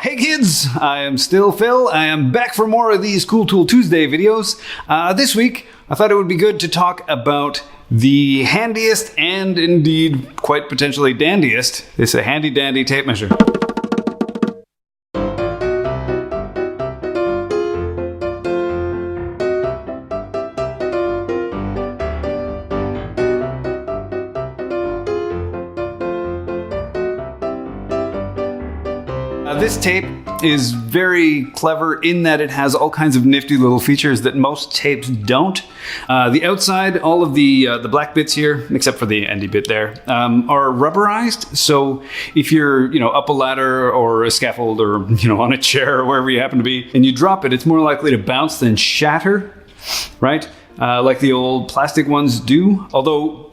Hey kids, I am still Phil. I am back for more of these Cool Tool Tuesday videos. This week, I thought it would be good to talk about the handiest and indeed quite potentially dandiest. It's a handy dandy tape measure. This tape is very clever in that it has all kinds of nifty little features that most tapes don't. The outside, all of the black bits here, except for the endy bit there, are rubberized. So if you're up a ladder or a scaffold or on a chair or wherever you happen to be, and you drop it, it's more likely to bounce than shatter, right? Like the old plastic ones do. Although,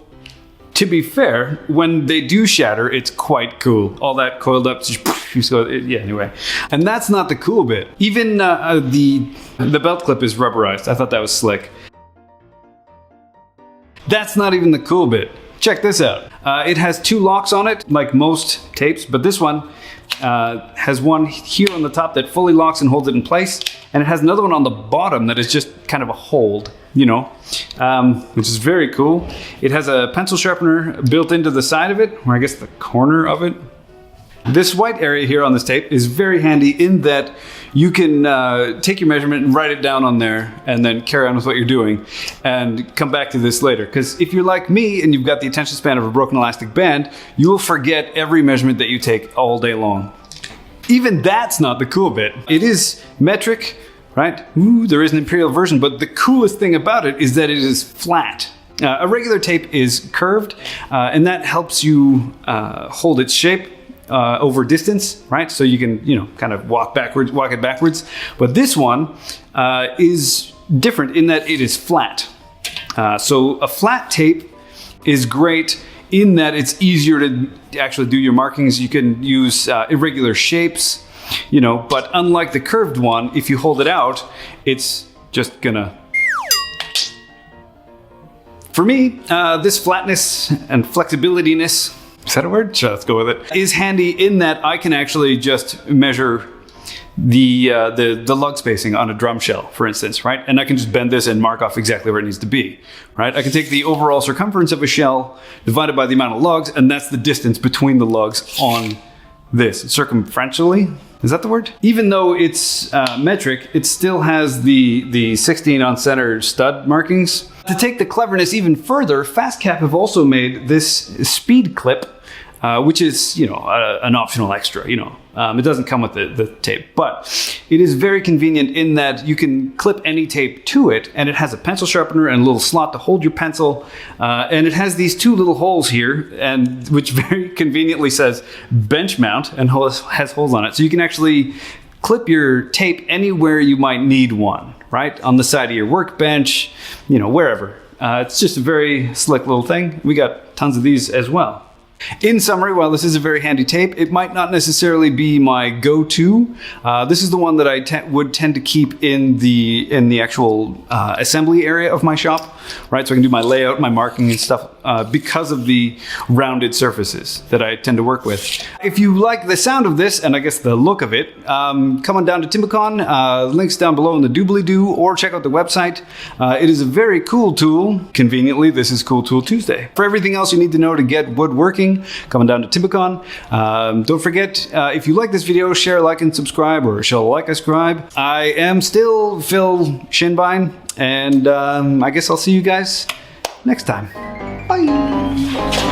to be fair, when they do shatter, it's quite cool. All that coiled up, yeah, anyway. And that's not the cool bit. Even the belt clip is rubberized. I thought that was slick. That's not even the cool bit. Check this out. It has two locks on it, like most tapes, but this one has one here on the top that fully locks and holds it in place, and it has another one on the bottom that is just kind of a hold, which is very cool. It has a pencil sharpener built into the side of it, or I guess the corner of it. This white area here on this tape is very handy in that you can take your measurement and write it down on there and then carry on with what you're doing and come back to this later. Because if you're like me and you've got the attention span of a broken elastic band, you will forget every measurement that you take all day long. Even that's not the cool bit. It is metric, right? Ooh, there is an imperial version, but the coolest thing about it is that it is flat. A regular tape is curved, and that helps you hold its shape over distance, right? So you can, kind of walk it backwards. But this one is different in that it is flat. So a flat tape is great in that it's easier to actually do your markings. You can use irregular shapes, but unlike the curved one, if you hold it out, it's just gonna... For me, this flatness and flexibility-ness, is that a word? Sure, let's go with it. Is handy in that I can actually just measure the lug spacing on a drum shell, for instance, right? And I can just bend this and mark off exactly where it needs to be, right? I can take the overall circumference of a shell divided by the amount of lugs, and that's the distance between the lugs on this. Circumferentially, is that the word? Even though it's metric, it still has the 16 on center stud markings. To take the cleverness even further, Fastcap have also made this speed clip, which is, an optional extra, It doesn't come with the tape, but it is very convenient in that you can clip any tape to it, and it has a pencil sharpener and a little slot to hold your pencil, and it has these two little holes here, and which very conveniently says bench mount and has holes on it. So you can actually clip your tape anywhere you might need one, right? On the side of your workbench, wherever. It's just a very slick little thing. We got tons of these as well. In summary, while this is a very handy tape, it might not necessarily be my go-to. This is the one that I would tend to keep in the actual assembly area of my shop, right? So I can do my layout, my marking and stuff because of the rounded surfaces that I tend to work with. If you like the sound of this, and I guess the look of it, come on down to Timbecon, links down below in the doobly-doo, or check out the website. It is a very cool tool. Conveniently, this is Cool Tool Tuesday. For everything else you need to know to get woodworking, coming down to Timbecon. Don't forget, if you like this video, share, like, and subscribe, or shall like, subscribe. I am still Phil Shinbine, and I guess I'll see you guys next time. Bye.